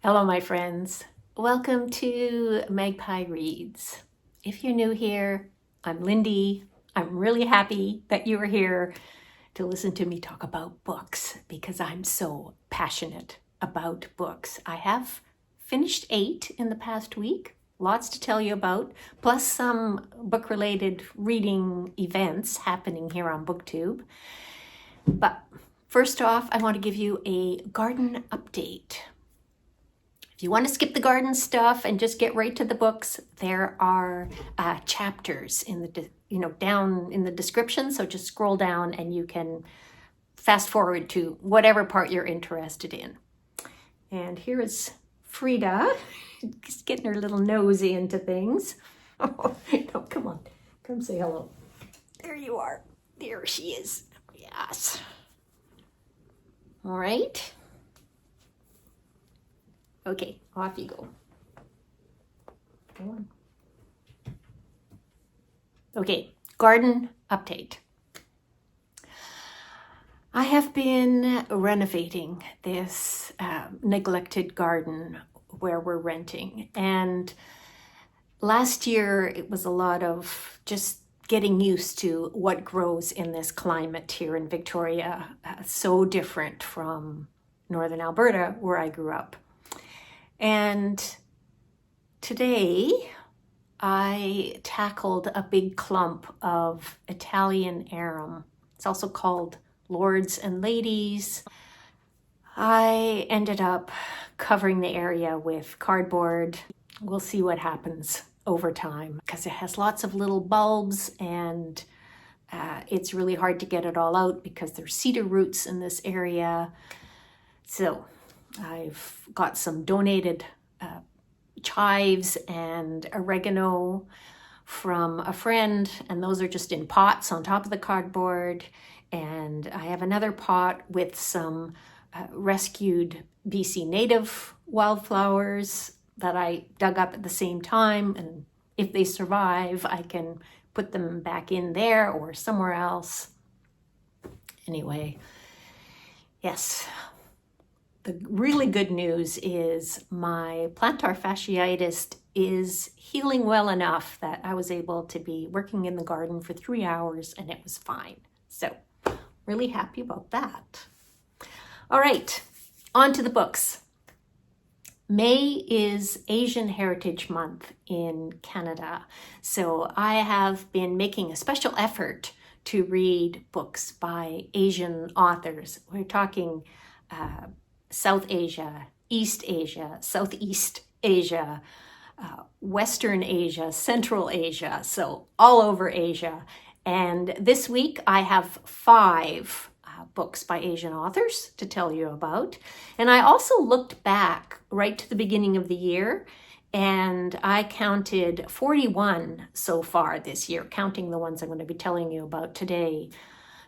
Hello, my friends. Welcome to Magpie Reads. If you're new here, I'm Lindy. I'm really happy that you are here to listen to me talk about books because I'm so passionate about books. I have finished 8 in the past week, lots to tell you about, plus some book-related reading events happening here on booktube. But first off, I want to give you a garden update. If you want to skip the garden stuff and just get right to the books, there are chapters in the down in the description. So just scroll down and you can fast forward to whatever part you're interested in. And here is Frida, just getting her little nosy into things. Oh, no, come on, come say hello. There you are. There she is. Yes. All right. Okay, off you go. Go on. Okay, garden update. I have been renovating this neglected garden where we're renting. And last year it was a lot of just getting used to what grows in this climate here in Victoria. So different from Northern Alberta where I grew up. And today I tackled a big clump of Italian arum. It's also called Lords and Ladies. I ended up covering the area with cardboard. We'll see what happens over time because it has lots of little bulbs and it's really hard to get it all out because there's cedar roots in this area. So I've got some donated chives and oregano from a friend, and those are just in pots on top of the cardboard. And I have another pot with some rescued BC native wildflowers that I dug up at the same time. And if they survive, I can put them back in there or somewhere else. Anyway, yes. The really good news is my plantar fasciitis is healing well enough that I was able to be working in the garden for 3 hours and it was fine. So really happy about that. All right, on to the books. May is Asian Heritage Month in Canada. So I have been making a special effort to read books by Asian authors. We're talking South Asia, East Asia, Southeast Asia, Western Asia, Central Asia, so all over Asia. And this week I have 5 books by Asian authors to tell you about. And I also looked back right to the beginning of the year and I counted 41 so far this year, counting the ones I'm going to be telling you about today.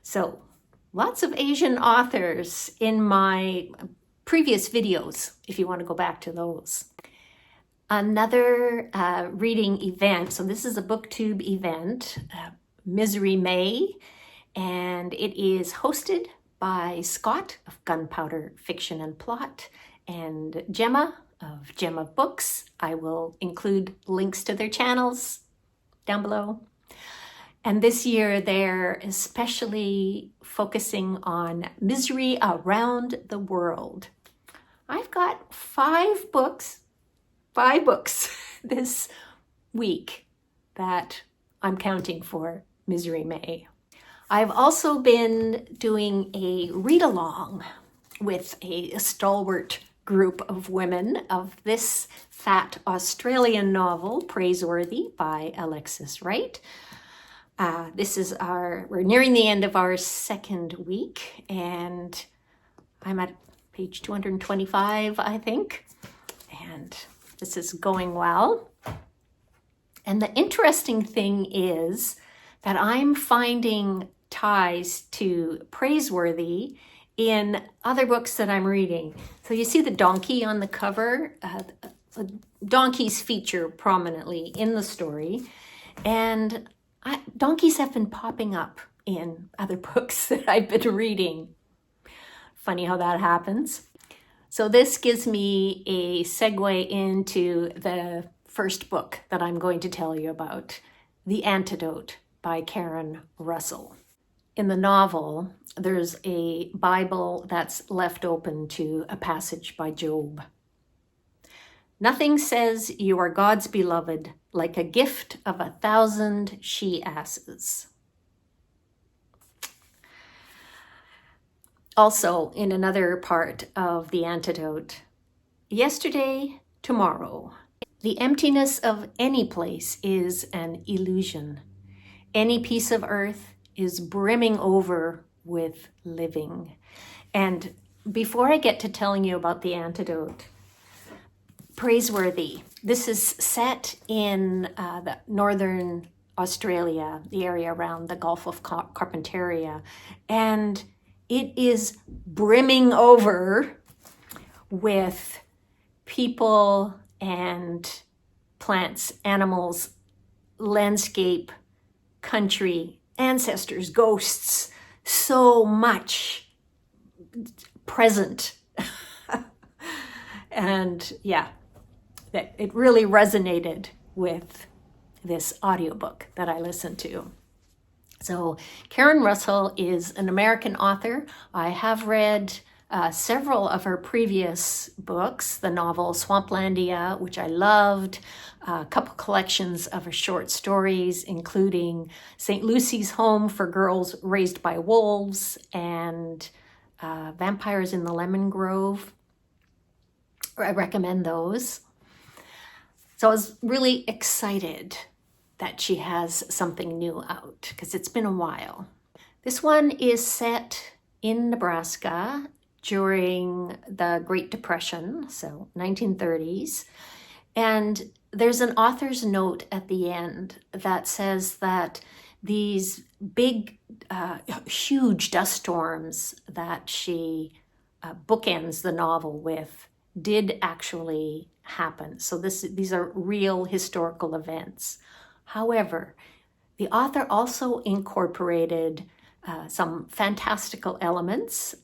So lots of Asian authors in my previous videos, if you want to go back to those. Another reading event, so this is a booktube event, Misery May, and it is hosted by Scott of Gunpowder Fiction and Plot and Gemma of Gemma Books. I will include links to their channels down below. And this year they're especially focusing on misery around the world. I've got 5 books this week that I'm counting for Misery May. I've also been doing a read-along with a stalwart group of women of this fat Australian novel, Praiseworthy by Alexis Wright. We're nearing the end of our 2nd week, and I'm at page 225, I think, and this is going well. And the interesting thing is that I'm finding ties to Praiseworthy in other books that I'm reading. So you see the donkey on the cover. Donkeys feature prominently in the story, and donkeys have been popping up in other books that I've been reading. Funny how that happens. So this gives me a segue into the first book that I'm going to tell you about, The Antidote by Karen Russell. In the novel, there's a Bible that's left open to a passage by Job. Nothing says you are God's beloved like a gift of 1,000 she-asses. Also, in another part of The Antidote, yesterday, tomorrow. The emptiness of any place is an illusion. Any piece of earth is brimming over with living. And before I get to telling you about The Antidote, Praiseworthy. This is set in the northern Australia, the area around the Gulf of Carpentaria, and it is brimming over with people and plants, animals, landscape, country, ancestors, ghosts, so much present. And yeah, that it really resonated with this audiobook that I listened to. So Karen Russell is an American author. I have read several of her previous books, the novel Swamplandia, which I loved, a couple collections of her short stories, including St. Lucy's Home for Girls Raised by Wolves and Vampires in the Lemon Grove. I recommend those. So I was really excited that she has something new out because it's been a while. This one is set in Nebraska during the Great Depression, so 1930s. And there's an author's note at the end that says that these big, huge dust storms that she bookends the novel with did actually happen. So these are real historical events. However, the author also incorporated some fantastical elements.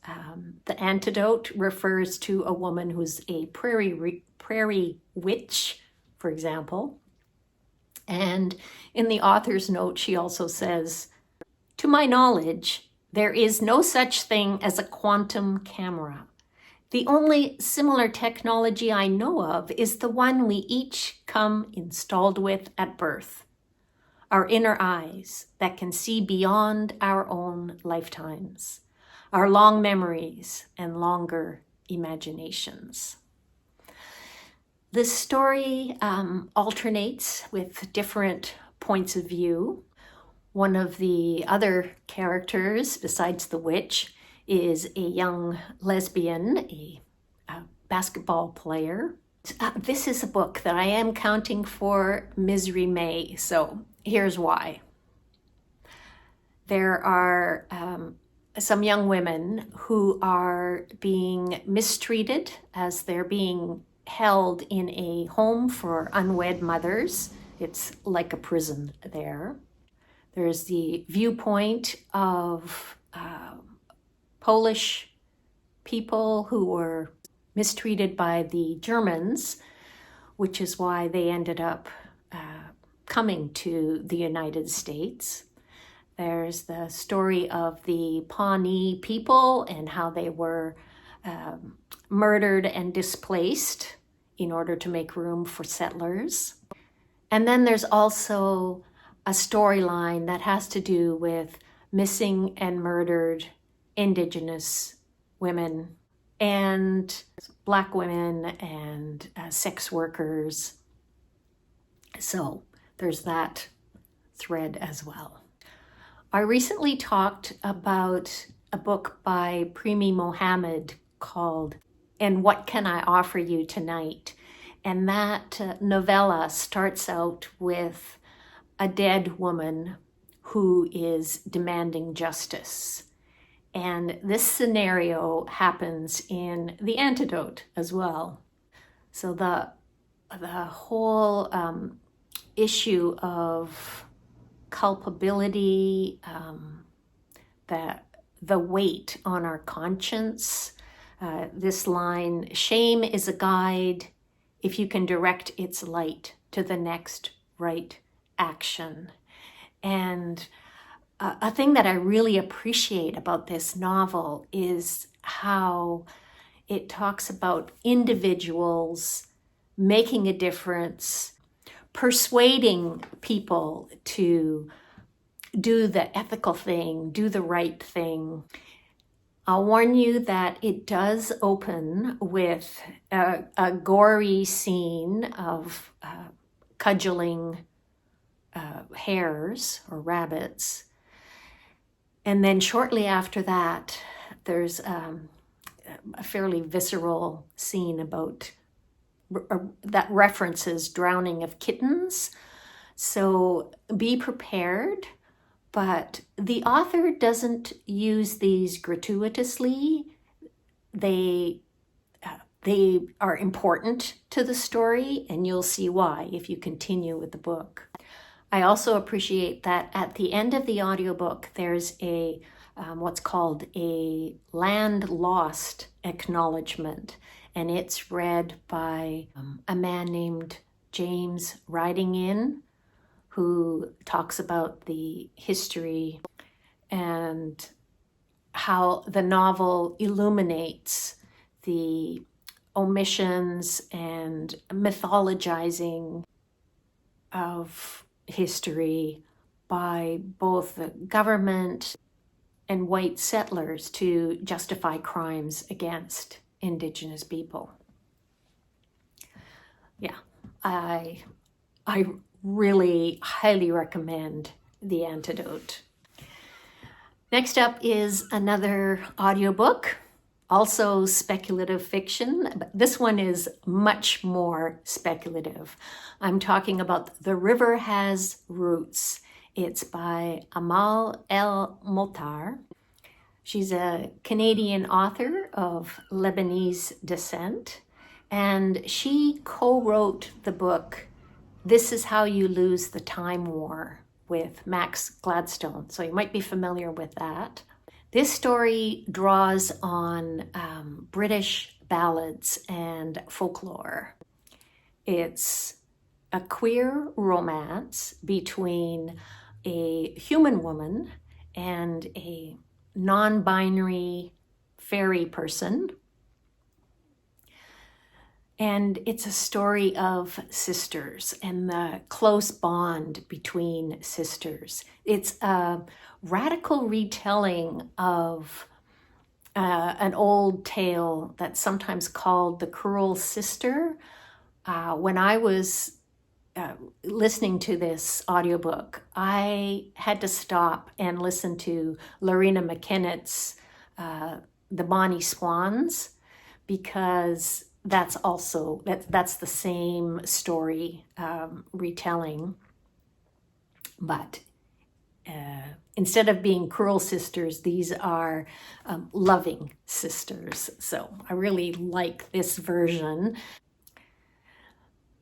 The Antidote refers to a woman who's a prairie witch, for example. And in the author's note, she also says, "To my knowledge, there is no such thing as a quantum camera. The only similar technology I know of is the one we each come installed with at birth. Our inner eyes that can see beyond our own lifetimes, our long memories and longer imaginations." This story alternates with different points of view. One of the other characters, besides the witch, is a young lesbian, a basketball player. This is a book that I am counting for Misery May, so here's why. There are some young women who are being mistreated as they're being held in a home for unwed mothers. It's like a prison there. There's the viewpoint of Polish people who were mistreated by the Germans, which is why they ended up coming to the United States. There's the story of the Pawnee people and how they were murdered and displaced in order to make room for settlers. And then there's also a storyline that has to do with missing and murdered Indigenous women and Black women and sex workers. So there's that thread as well. I recently talked about a book by Premi Mohammed called "And What Can I Offer You Tonight?" And that novella starts out with a dead woman who is demanding justice. And this scenario happens in The Antidote as well. So the whole issue of culpability, the weight on our conscience, this line, "Shame is a guide if you can direct its light to the next right action." And a thing that I really appreciate about this novel is how it talks about individuals making a difference, persuading people to do the ethical thing, do the right thing. I'll warn you that it does open with a gory scene of cudgeling hares or rabbits. And then shortly after that, there's a fairly visceral scene about that references drowning of kittens. So be prepared, but the author doesn't use these gratuitously. They are important to the story, and you'll see why if you continue with the book. I also appreciate that at the end of the audiobook, there's a what's called a land lost acknowledgement, and it's read by a man named James Riding In, who talks about the history and how the novel illuminates the omissions and mythologizing of history by both the government and white settlers to justify crimes against Indigenous people. Yeah, I really highly recommend The Antidote. Next up is another audiobook, also speculative fiction, but this one is much more speculative. I'm talking about The River Has Roots. It's by Amal El-Mohtar. She's a Canadian author of Lebanese descent, and she co-wrote the book This Is How You Lose the Time War with Max Gladstone, so you might be familiar with that. This story draws on British ballads and folklore. It's a queer romance between a human woman and a non-binary fairy person. And it's a story of sisters and the close bond between sisters. It's a radical retelling of an old tale that's sometimes called The Cruel Sister. When I was listening to this audiobook, I had to stop and listen to Lorena McKennett's The Bonnie Swans, because that's the same story retelling, but instead of being cruel sisters, these are loving sisters. So I really like this version.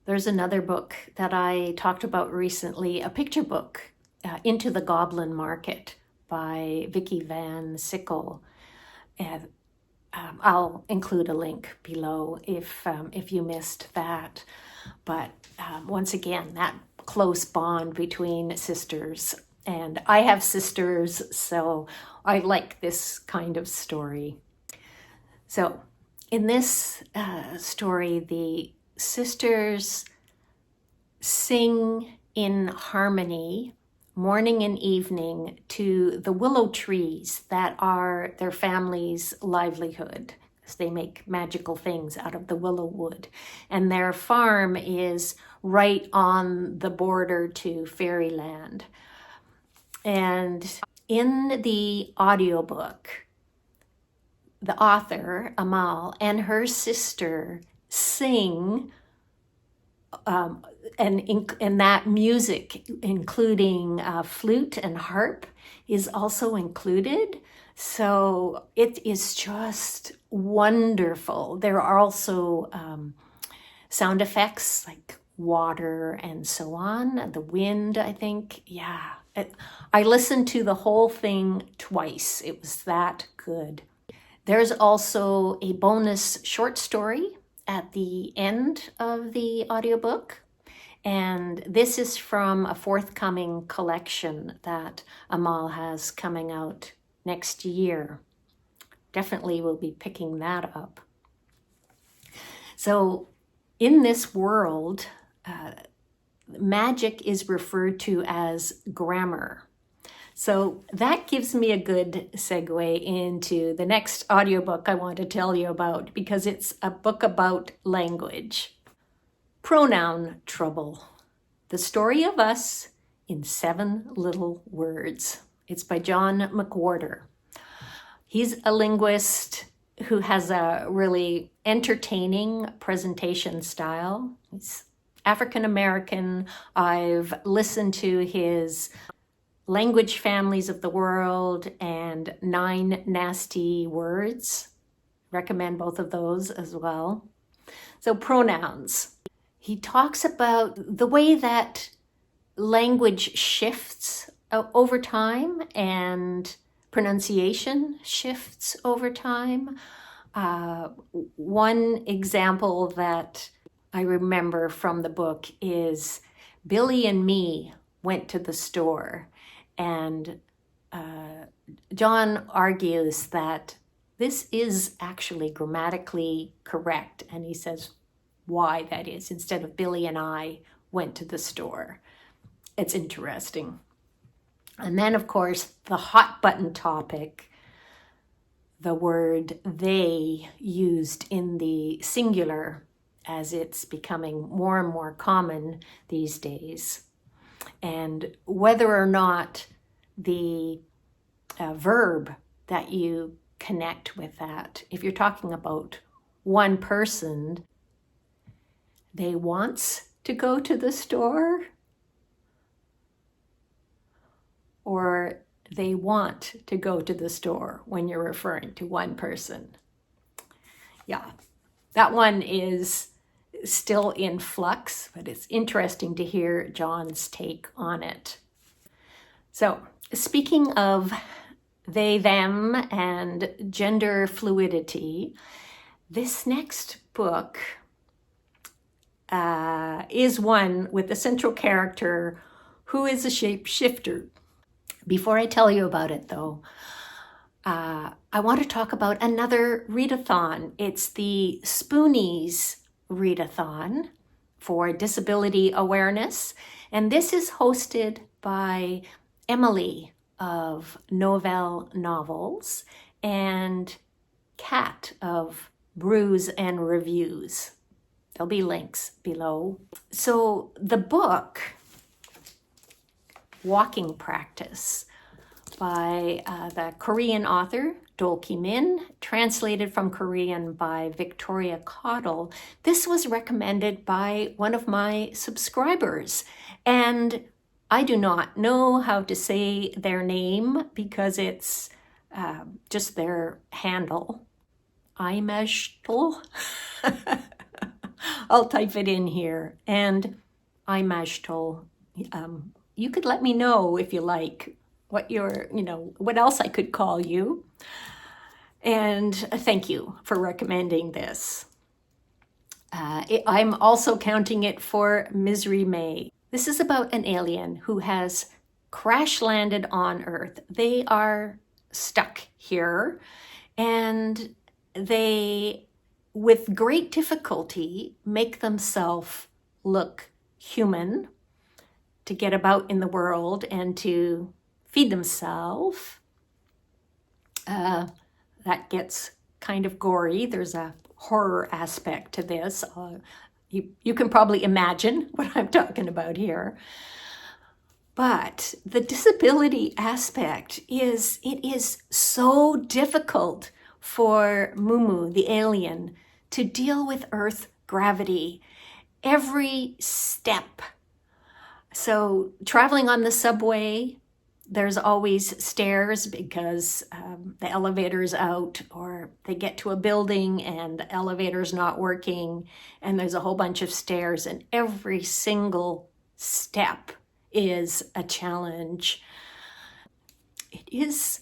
There's another book that I talked about recently, a picture book, Into the Goblin Market by Vicky Van Sickle. I'll include a link below if you missed that. But once again, that close bond between sisters. And I have sisters, so I like this kind of story. So in this story, the sisters sing in harmony morning and evening to the willow trees that are their family's livelihood, as they make magical things out of the willow wood. And their farm is right on the border to fairyland. And in the audiobook, the author, Amal, and her sister sing, and that music, including flute and harp, is also included. So it is just wonderful. There are also sound effects like water and so on, the wind, I think. Yeah, I listened to the whole thing twice. It was that good. There's also a bonus short story at the end of the audiobook. And this is from a forthcoming collection that Amal has coming out next year. Definitely will be picking that up. So in this world, magic is referred to as grammar. So that gives me a good segue into the next audiobook I want to tell you about, because it's a book about language. Pronoun Trouble, The Story of Us in 7 Little Words. It's by John McWhorter. He's a linguist who has a really entertaining presentation style. He's African American. I've listened to his Language Families of the World and 9 Nasty Words. Recommend both of those as well. So pronouns. He talks about the way that language shifts over time and pronunciation shifts over time. One example that I remember from the book is Billy and me went to the store, and John argues that this is actually grammatically correct, and he says why that is instead of Billy and I went to the store. It's interesting. And then, of course, the hot button topic, the word they used in the singular, as it's becoming more and more common these days. And whether or not the verb that you connect with that, if you're talking about one person, they wants to go to the store, or they want to go to the store when you're referring to one person. Yeah, that one is still in flux, but it's interesting to hear John's take on it. So, speaking of they, them, and gender fluidity, this next book is one with a central character who is a shapeshifter. Before I tell you about it, though, I want to talk about another readathon. It's the Spoonies readathon for disability awareness, and this is hosted by Emily of Novel Novels and Kat of Brews and Reviews. There'll be links below. So the book, Walking Practice, by the Korean author Dolki Min, translated from Korean by Victoria Caudle. This was recommended by one of my subscribers, and I do not know how to say their name because it's just their handle. Imashtul. I'll type it in here. And Imashtul. You could let me know if you like what what else I could call you. And thank you for recommending this. I'm also counting it for Misery May. This is about an alien who has crash landed on Earth. They are stuck here, and they, with great difficulty, make themselves look human to get about in the world and to feed themselves. That gets kind of gory. There's a horror aspect to this. You can probably imagine what I'm talking about here. But the disability aspect is, it is so difficult for Mumu, the alien, to deal with Earth gravity every step. So traveling on the subway, there's always stairs because the elevator's out, or they get to a building and the elevator's not working, and there's a whole bunch of stairs, and every single step is a challenge. It's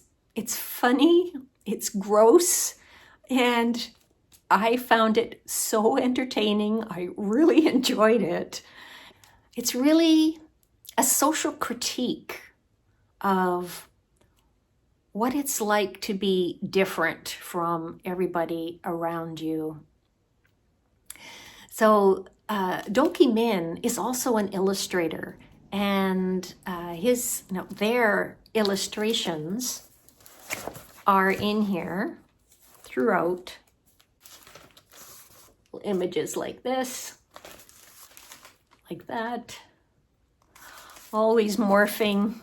funny, it's gross, And I found it so entertaining. I really enjoyed it. It's really a social critique of what it's like to be different from everybody around you. So Dolki Min is also an illustrator, and their illustrations are in here throughout. Images like this, like that, always morphing.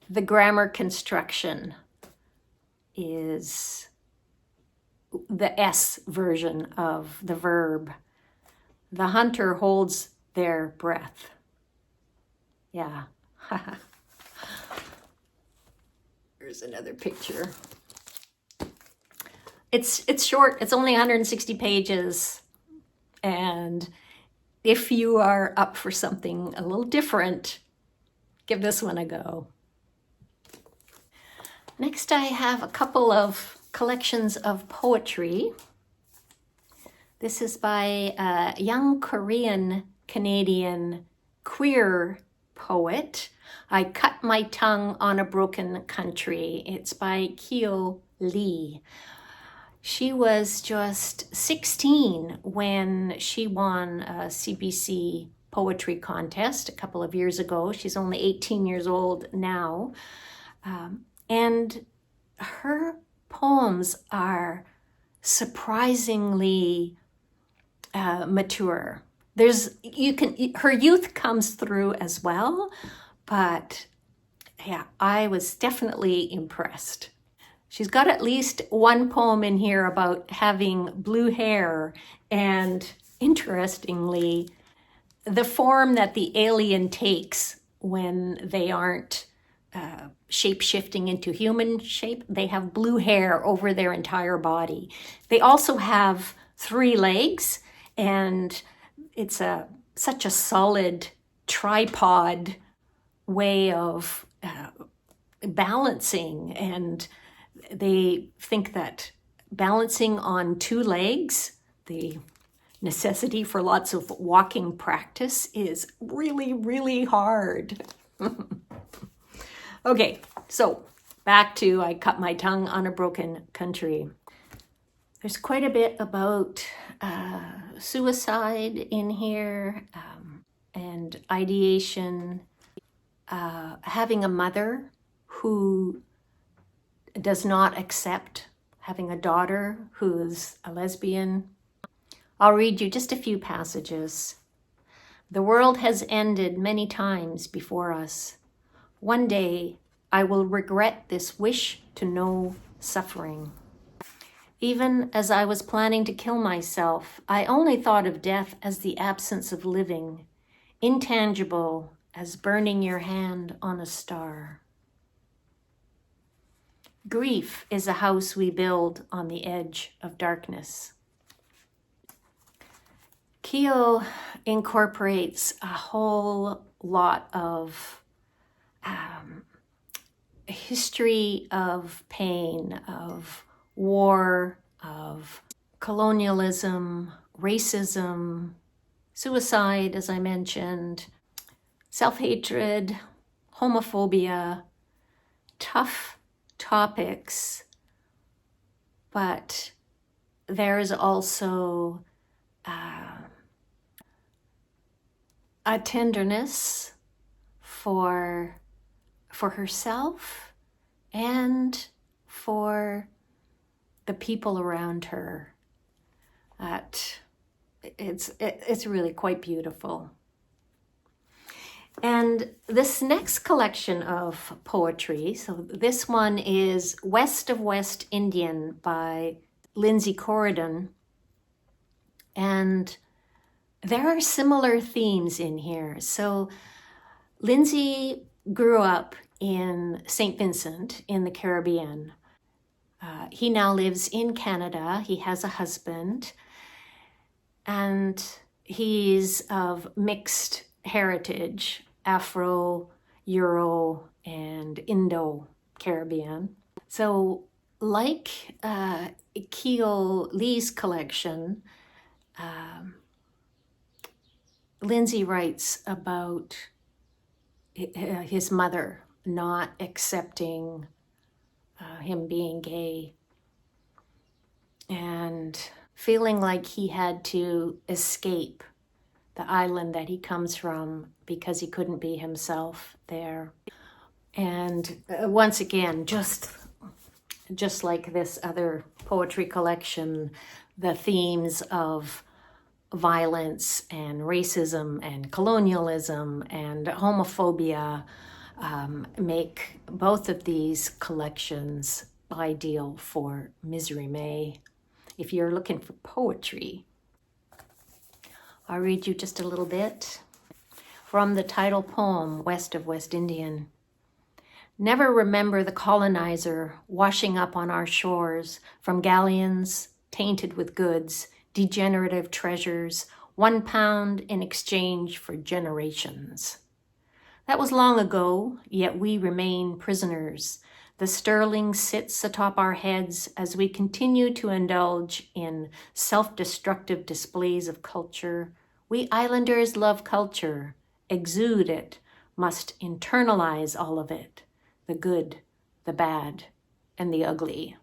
The grammar construction is the S version of the verb. The hunter holds their breath. Yeah. Here's another picture. It's short. It's only 160 pages. And if you are up for something a little different, give this one a go. Next, I have a couple of collections of poetry. This is by a young Korean Canadian queer poet. I Cut My Tongue on a Broken Country. It's by Kyo Lee. She was just 16 when she won a CBC poetry contest a couple of years ago. She's only 18 years old now. And her poems are surprisingly mature. Her youth comes through as well, but yeah, I was definitely impressed. She's got at least one poem in here about having blue hair, and interestingly, the form that the alien takes when they aren't shape-shifting into human shape, they have blue hair over their entire body. They also have 3 legs, and it's such a solid tripod way of balancing, and they think that balancing on 2 legs, the necessity for lots of walking practice, is really, really hard. Okay, so back to I Cut My Tongue on a Broken Country. There's quite a bit about suicide in here, and ideation, having a mother who does not accept having a daughter who's a lesbian. I'll read you just a few passages. The world has ended many times before us. One day, I will regret this wish to know suffering. Even as I was planning to kill myself, I only thought of death as the absence of living, intangible as burning your hand on a star. Grief is a house we build on the edge of darkness. Kyo incorporates a whole lot of history of pain, of war, of colonialism, racism, suicide, as I mentioned, self-hatred, homophobia, tough topics, but there is also a tenderness for herself and for the people around her. It's really quite beautiful. And this next collection of poetry, so this one is West of West Indian by Linzey Corrigan. And there are similar themes in here. So Linzey grew up in St. Vincent in the Caribbean. He now lives in Canada. He has a husband, and he's of mixed heritage, Afro, Euro, and Indo-Caribbean. So like Keo Lee's collection, Linzey writes about his mother not accepting him being gay and feeling like he had to escape the island that he comes from because he couldn't be himself there. And once again, just like this other poetry collection, the themes of violence and racism and colonialism and homophobia make both of these collections ideal for Misery May. If you're looking for poetry, I'll read you just a little bit from the title poem, West of West Indian. Never remember the colonizer washing up on our shores from galleons tainted with goods, degenerative treasures, £1 in exchange for generations. That was long ago, yet we remain prisoners. The sterling sits atop our heads as we continue to indulge in self-destructive displays of culture. We islanders love culture, exude it, must internalize all of it, the good, the bad, and the ugly.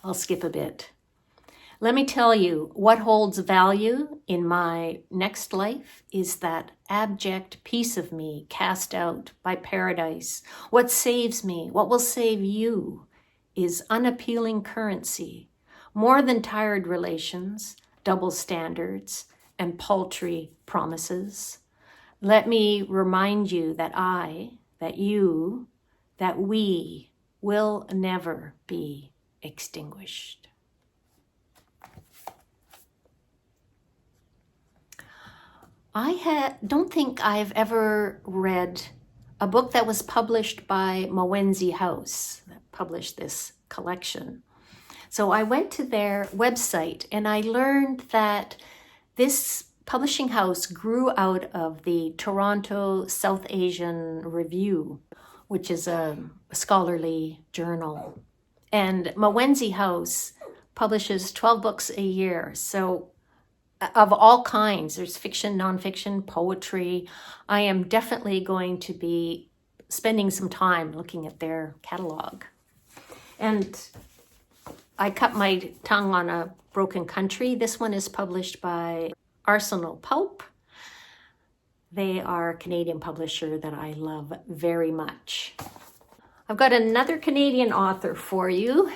I'll skip a bit. Let me tell you, what holds value in my next life is that abject piece of me cast out by paradise. What saves me, what will save you, is unappealing currency, more than tired relations, double standards, and paltry promises. Let me remind you that I, that you, that we will never be extinguished. I don't think I've ever read a book that was published by Mawenzi House, that published this collection. So I went to their website and I learned that this publishing house grew out of the Toronto South Asian Review, which is a scholarly journal. And Mawenzi House publishes 12 books a year. So of all kinds, there's fiction, nonfiction, poetry. I am definitely going to be spending some time looking at their catalog. And I cut my tongue on a broken country. This one is published by Arsenal Pulp. They are a Canadian publisher that I love very much. I've got another Canadian author for you,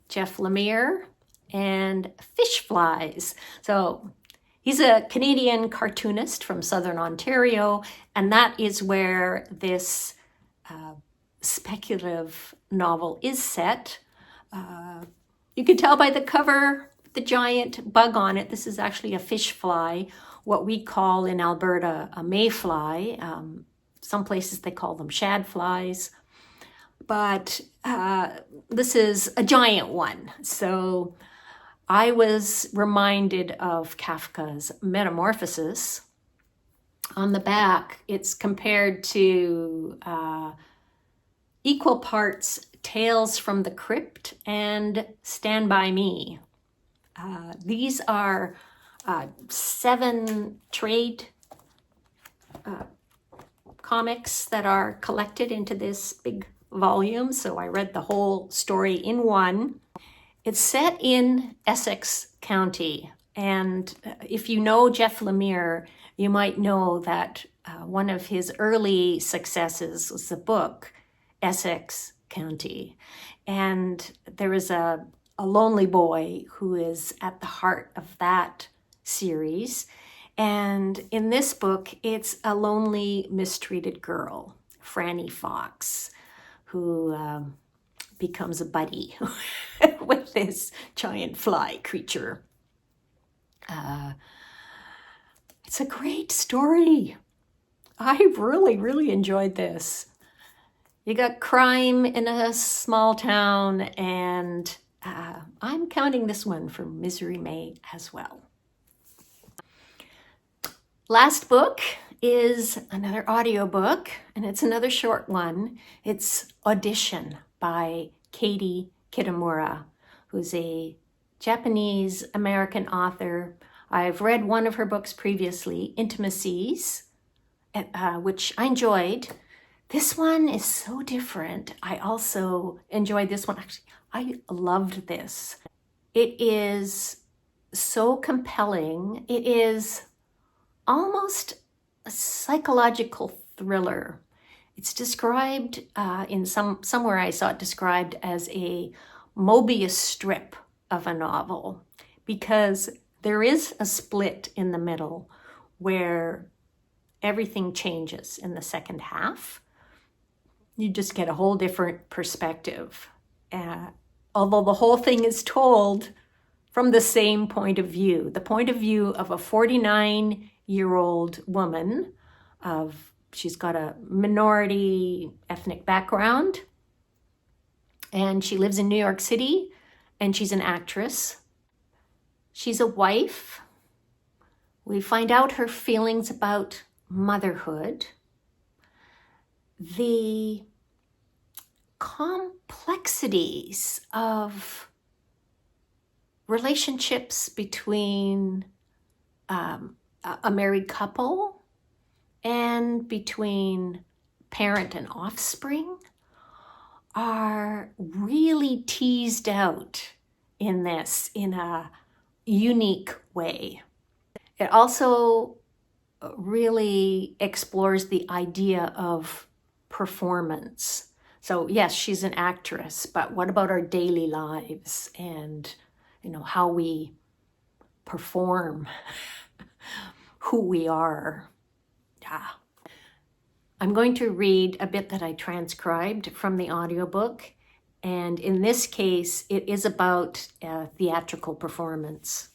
Jeff Lemire and Fishflies. So he's a Canadian cartoonist from Southern Ontario, and that is where this speculative novel is set. You can tell by the cover, the giant bug on it. This is actually a fish fly, what we call in Alberta a mayfly. Some places they call them shad flies, but this is a giant one. So I was reminded of Kafka's Metamorphosis. On the back, it's compared to equal parts Tales from the Crypt and Stand By Me. These are 7 trade comics that are collected into this big volume, so I read the whole story in one. It's set in Essex County, and if you know Jeff Lemire, you might know that one of his early successes was the book Essex County, and there is a lonely boy who is at the heart of that series, and in this book it's a lonely, mistreated girl, Franny Fox, who becomes a buddy with this giant fly creature. It's a great story. I really enjoyed this. You got crime in a small town, and I'm counting this one for Misery May as well. Last book is another audiobook, and it's another short one. It's Audition by Katie Kitamura, who's a Japanese-American author. I've read one of her books previously, Intimacies, which I enjoyed. This one is so different. I also enjoyed this one. Actually, I loved this. It is so compelling. It is almost a psychological thriller. It's described in somewhere I saw it described as a Mobius strip of a novel, because there is a split in the middle where everything changes in the second half. You just get a whole different perspective. Although the whole thing is told from the same point of view, the point of view of a 49-year-old woman. She's got a minority ethnic background, and she lives in New York City, and she's an actress. She's a wife. We find out her feelings about motherhood. The complexities of relationships between a married couple and between parent and offspring are really teased out in this in a unique way. It also really explores the idea of performance. So yes, she's an actress, but what about our daily lives and, how we perform who we are? Yeah. I'm going to read a bit that I transcribed from the audiobook. And in this case, it is about theatrical performance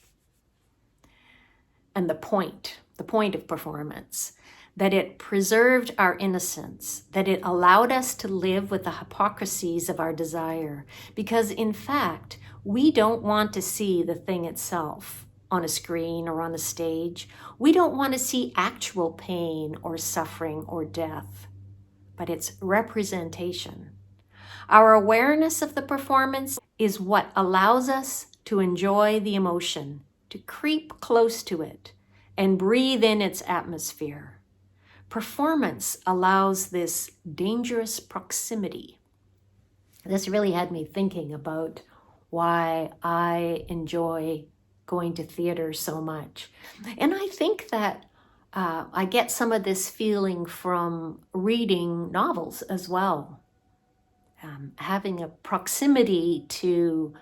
and the point of performance, that it preserved our innocence, that it allowed us to live with the hypocrisies of our desire, because in fact, we don't want to see the thing itself on a screen or on a stage. We don't want to see actual pain or suffering or death, but it's representation. Our awareness of the performance is what allows us to enjoy the emotion, to creep close to it, and breathe in its atmosphere. Performance allows this dangerous proximity. This really had me thinking about why I enjoy going to theater so much. And I think that I get some of this feeling from reading novels as well. Having a proximity to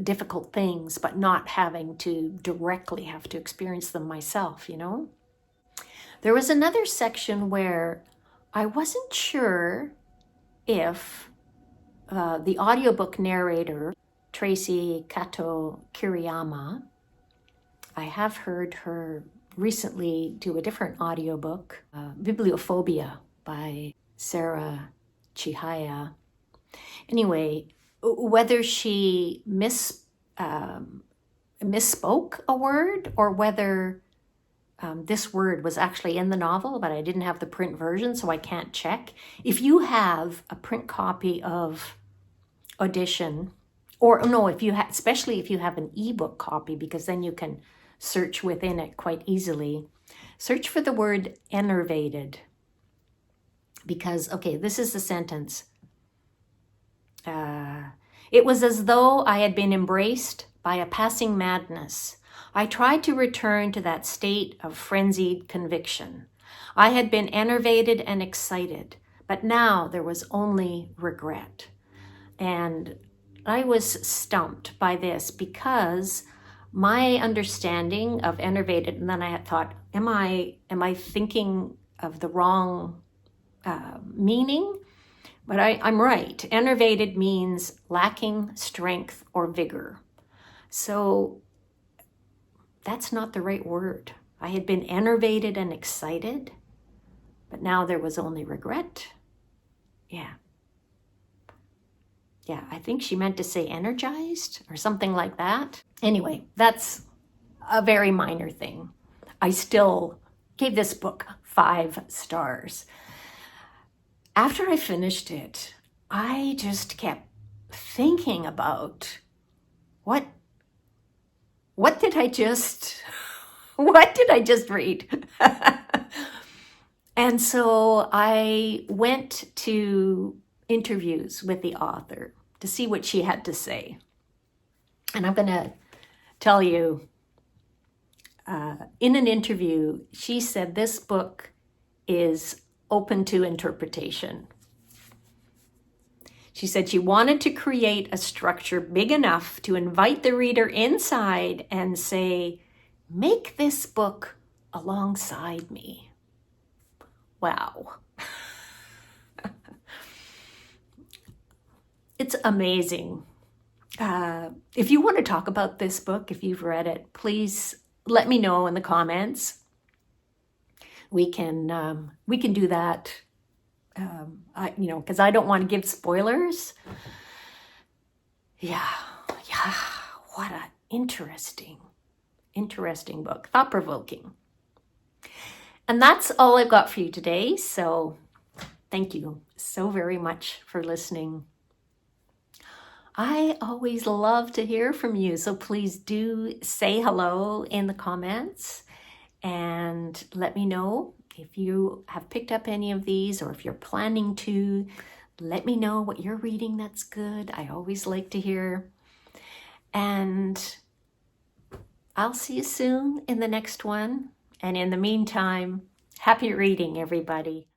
difficult things, but not having to directly have to experience them myself, There was another section where I wasn't sure if the audiobook narrator, Traci Kato-Kiriyama, I have heard her recently do a different audiobook, Bibliophobia by Sarah Chihaya. Anyway, whether she misspoke a word or whether this word was actually in the novel, but I didn't have the print version, so I can't check. If you have a print copy of Audition, or no, especially if you have an ebook copy, because then you can search within it quite easily, search for the word enervated. Because, okay, this is the sentence. It was as though I had been embraced by a passing madness. I tried to return to that state of frenzied conviction. I had been enervated and excited, but now there was only regret. And I was stumped by this because my understanding of enervated, and then I had thought, am I thinking of the wrong meaning? But I'm right. Enervated means lacking strength or vigor. So that's not the right word. I had been enervated and excited, but now there was only regret. Yeah, I think she meant to say energized or something like that. Anyway, that's a very minor thing. I still gave this book 5 stars. After I finished it, I just kept thinking about what did I just read? And so I went to interviews with the author to see what she had to say. And I'm going to tell you, in an interview, she said this book is open to interpretation. She said she wanted to create a structure big enough to invite the reader inside and say, make this book alongside me. Wow. It's amazing. If you want to talk about this book, if you've read it, please let me know in the comments. We can do that. Because I don't want to give spoilers. Yeah. What an interesting book. Thought-provoking. And that's all I've got for you today. So thank you so very much for listening. I always love to hear from you. So please do say hello in the comments and let me know if you have picked up any of these, or if you're planning to. Let me know what you're reading that's good. I always like to hear. And I'll see you soon in the next one. And in the meantime, happy reading, everybody.